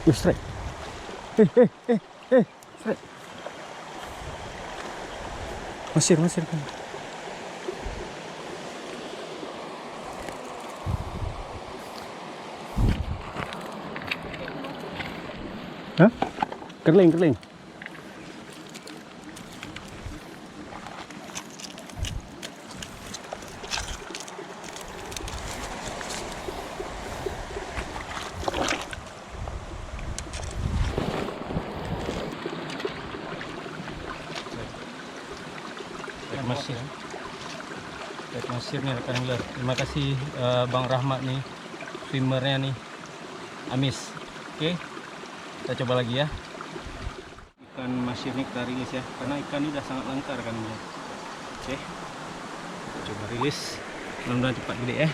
Strike. Strike. Masir kan. Hah? Kerling. Masir nih rekan angler. Terima kasih Bang Rahmat nih, swimmernya nih, Amis. Oke, kita coba lagi ya. Ikan masir nih kita rilis ya, karena ikan ini udah sangat langka rekan angler. Oke, kita coba rilis, mudah-mudahan cepat gede ya.